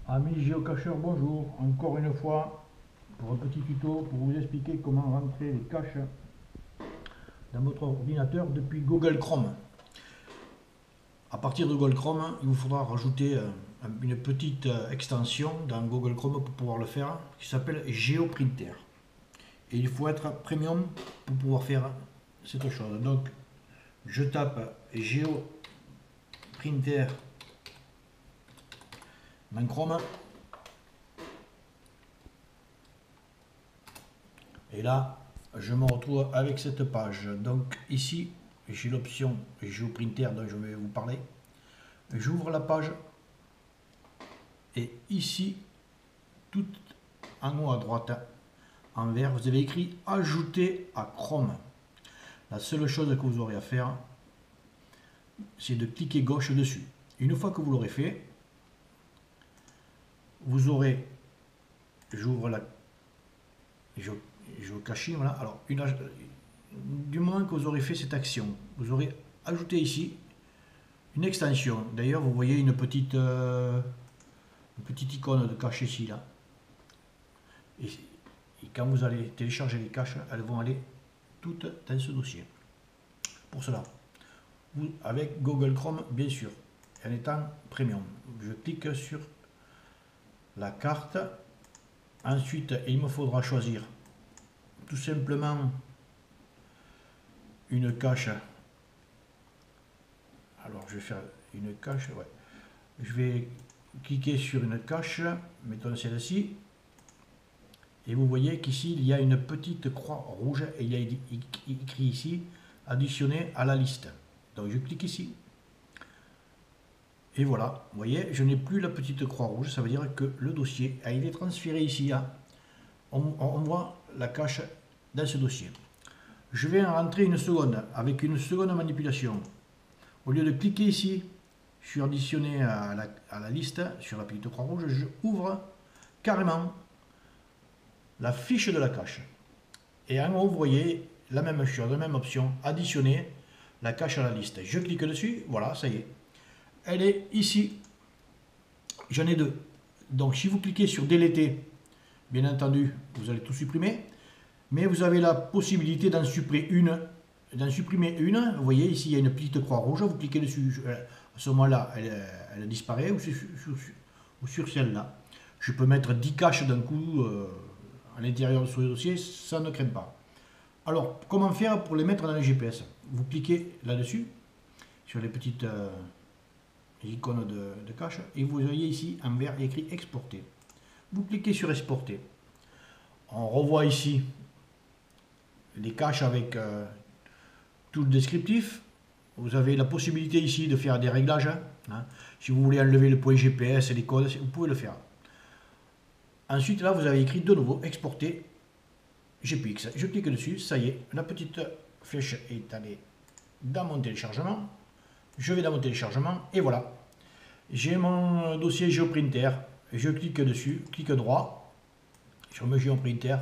Amis géocacheurs, bonjour. Encore une fois, pour un petit tuto pour vous expliquer comment rentrer les caches dans votre ordinateur depuis Google Chrome. À partir de Google Chrome, il vous faudra rajouter une petite extension dans Google Chrome pour pouvoir le faire, qui s'appelle GeoPrinter. Et il faut être premium pour pouvoir faire cette chose. Donc, je tape GeoPrinter dans Chrome. Et là, je me retrouve avec cette page. Donc ici, j'ai l'option GeoPrinter dont je vais vous parler. J'ouvre la page et ici, tout en haut à droite, en vert, vous avez écrit Ajouter à Chrome. La seule chose que vous aurez à faire, c'est de cliquer gauche dessus. Une fois que vous l'aurez fait, vous aurez, j'ouvre la cache, voilà. Alors, du moment que vous aurez fait cette action, vous aurez ajouté ici une extension. D'ailleurs, vous voyez une petite icône de cache ici, là. Et quand vous allez télécharger les caches, elles vont aller toutes dans ce dossier. Pour cela, avec Google Chrome, bien sûr, en étant premium, je clique sur la carte. Ensuite, il me faudra choisir tout simplement une cache. Alors je vais faire une cache, ouais. Je vais cliquer sur une cache, mettons celle-ci, et vous voyez qu'ici il y a une petite croix rouge et il y a écrit ici additionner à la liste. Donc je clique ici. Et voilà, vous voyez, je n'ai plus la petite croix rouge, ça veut dire que le dossier a été transféré ici. Hein. On voit la cache dans ce dossier. Je vais en rentrer une seconde avec une seconde manipulation. Au lieu de cliquer ici sur additionner à la liste, sur la petite croix rouge, je ouvre carrément la fiche de la cache. Et en haut, vous voyez la même chose, la même option, additionner la cache à la liste. Je clique dessus, voilà, ça y est. Elle est ici. J'en ai deux. Donc si vous cliquez sur déléter, bien entendu, vous allez tout supprimer. Mais vous avez la possibilité d'en supprimer une. Vous voyez ici il y a une petite croix rouge, vous cliquez dessus, à ce moment-là elle disparaît, ou sur celle-là. Je peux mettre 10 caches d'un coup à l'intérieur de ce dossier, ça ne craint pas. Alors comment faire pour les mettre dans le GPS? Vous cliquez là-dessus, sur les petites icônes de cache, et vous voyez ici en vert écrit exporter. Vous cliquez sur exporter. On revoit ici les caches avec tout le descriptif. Vous avez la possibilité ici de faire des réglages. Hein. Si vous voulez enlever le point GPS et les codes, vous pouvez le faire. Ensuite, là, vous avez écrit de nouveau exporter GPX. Je clique dessus, ça y est, la petite flèche est allée dans mon téléchargement. Je vais dans mon téléchargement et voilà. J'ai mon dossier GeoPrinter. Je clique dessus, clic droit sur mon GeoPrinter.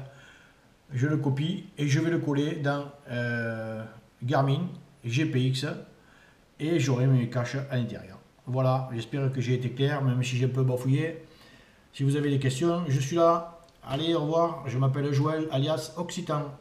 Je le copie et je vais le coller dans Garmin GPX et j'aurai mes caches à l'intérieur. Voilà, j'espère que j'ai été clair, même si j'ai un peu bafouillé. Si vous avez des questions, je suis là. Allez, au revoir. Je m'appelle Joël, alias Occitan.